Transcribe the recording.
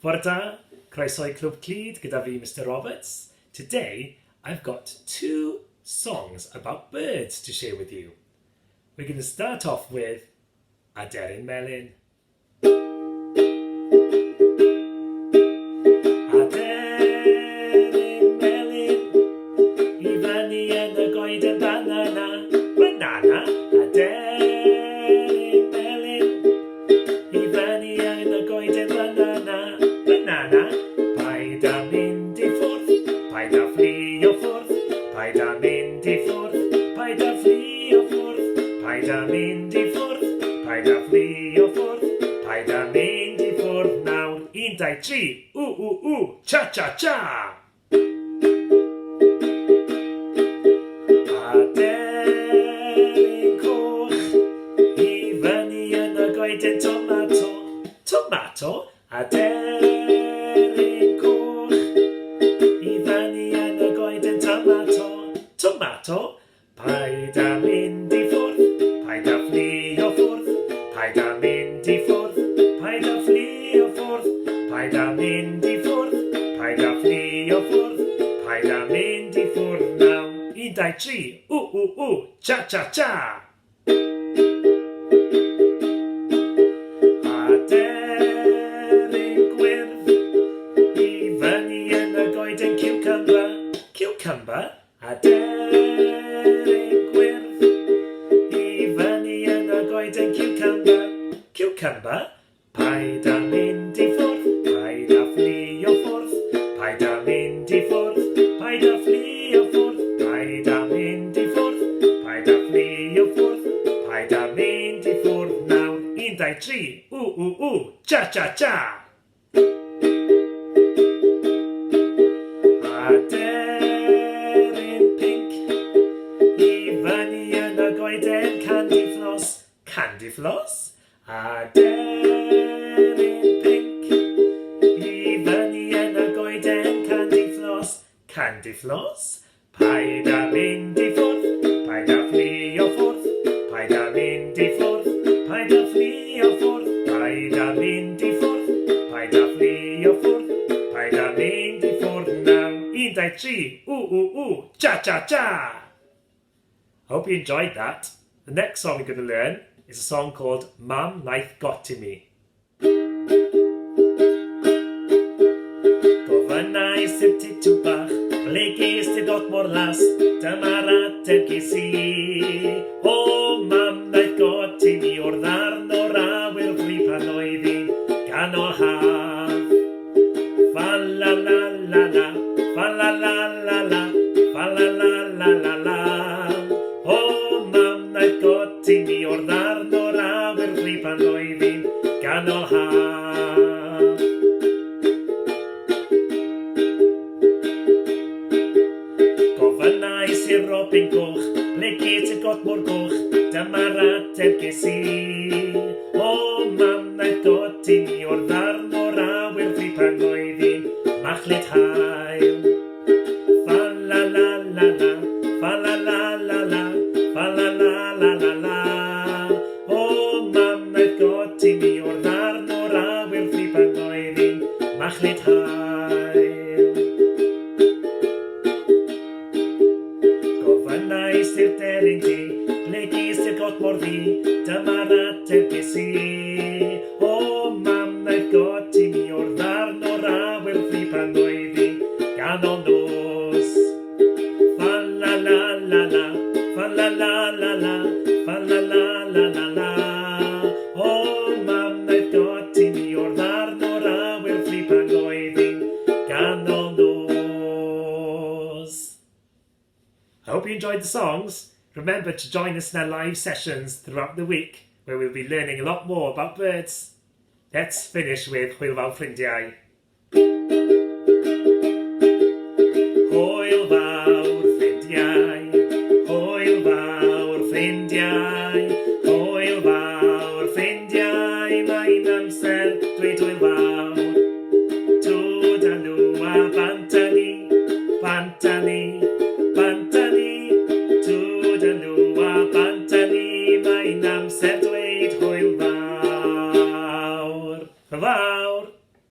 Bore da, croeso I Clwb Clyd gyda fi, Mr. Roberts. Today, I've got 2 songs about birds to share with you. We're going to start off with Aderyn, Melyn. Aderyn, Melyn, I fyny yn y goeden banana. Banana, Aderyn, Melyn, I fyny yn y goeden banana. Banana, paid a mynd I ffwrdd, paid a fflio ffwrdd, paid a mynd I ffwrdd, paid a fflio ffwrdd, paid a mynd I ffwrdd, paid a fflio ffwrdd, paid a mynd I ffwrdd nawr. 1, 2, 3, cha cha cha! Aderyn coch, I fyny yn y goeden tomato. Tomato, Aderyn coch, I fyny yn y goeden tomato. Tomato, paid a mynd I ffwrdd, paid a fflio ffwrdd, paid a mynd I ffwrdd, paid a fflio ffwrdd, paid a mynd I ffwrdd, paid a fflio ffwrdd, paid a mynd I ffwrdd nawr. 1, 2, 3, cha cha cha! Aderyn gwyrdd, I fyny yn y goeden cucumber. Cucumber, Aderyn gwyrdd, I fyny yn y goeden cucumber. Cucumber, paid a mynd I ffwrdd, paid a fflio ffwrdd, paid a mynd I ffwrdd, paid a fflio ffwrdd, paid a mynd I ffwrdd, paid a fflio ffwrdd, paid a mynd I ffwrdd nawr. 1, 2, 3, cha cha cha! Aderyn pink, I fyny yn y goeden candy floss. Candy floss? Aderyn pink, I fyny yn y goeden candy floss. Candy floss? Paid a mynd I ffwrdd, paid a fflio ffwrdd, paid a mynd I ffwrdd, paid a fflio ffwrdd, paid a mynd I ffwrdd, paid a fflio ffwrdd, paid a mynd I ffwrdd nawr. 1, 2, 3, cha cha cha! I hope you enjoyed that. The next song we're going to learn is a song called wnaith got to me. Gofynnau sy'r titw bach, ble ges ti got mor las, dyma'r ateb ges I. O, wnaeth got to me o'r ddarn o'r awyr fwy pan oedd I ganol haf. Fa la la la la, fa la la la la, fa la la la la la. O, wnaeth got to me o'r ddarn o'r awyr fwy pan oedd I ganol haf. Gofynnau sy'r robin goch, ble ges ti got mor goch, dyma'r ateb ges I. O, wnaeth got to me o'r ddarn o'r awyr fwy pan oedd I machlud hael. Fa la la la la, fa la la la la, fa la la la la la. O, wnaeth got to me o'r ddarn o'r awyr fwy pan oedd I machlud hael. Gofynnau sy'r deryn di, ble ges ti'r got mor ddi, dyma'r ateb ges I. O, wnaeth got to me o'r ddarn o'r awyr fwy pan oedd I ganol nos. Fa la la la la, fa la la la la, fa la la la la la. O, wnaeth got to me o'r ddarn o'r awyr fwy pan oedd I ganol nos. I hope you enjoyed the songs. Remember to join us in our live sessions throughout the week where we'll be learning a lot more about birds. Let's finish with Hwyl fawr ffrindiau. Hwyl fawr ffrindiau, hwyl fawr ffrindiau, hwyl fawr ffrindiau, mae'n amser dweud hwyl fawr. Twdalw a bantani, bantani, bantani, twdalw a bantani, mae'n amser dweud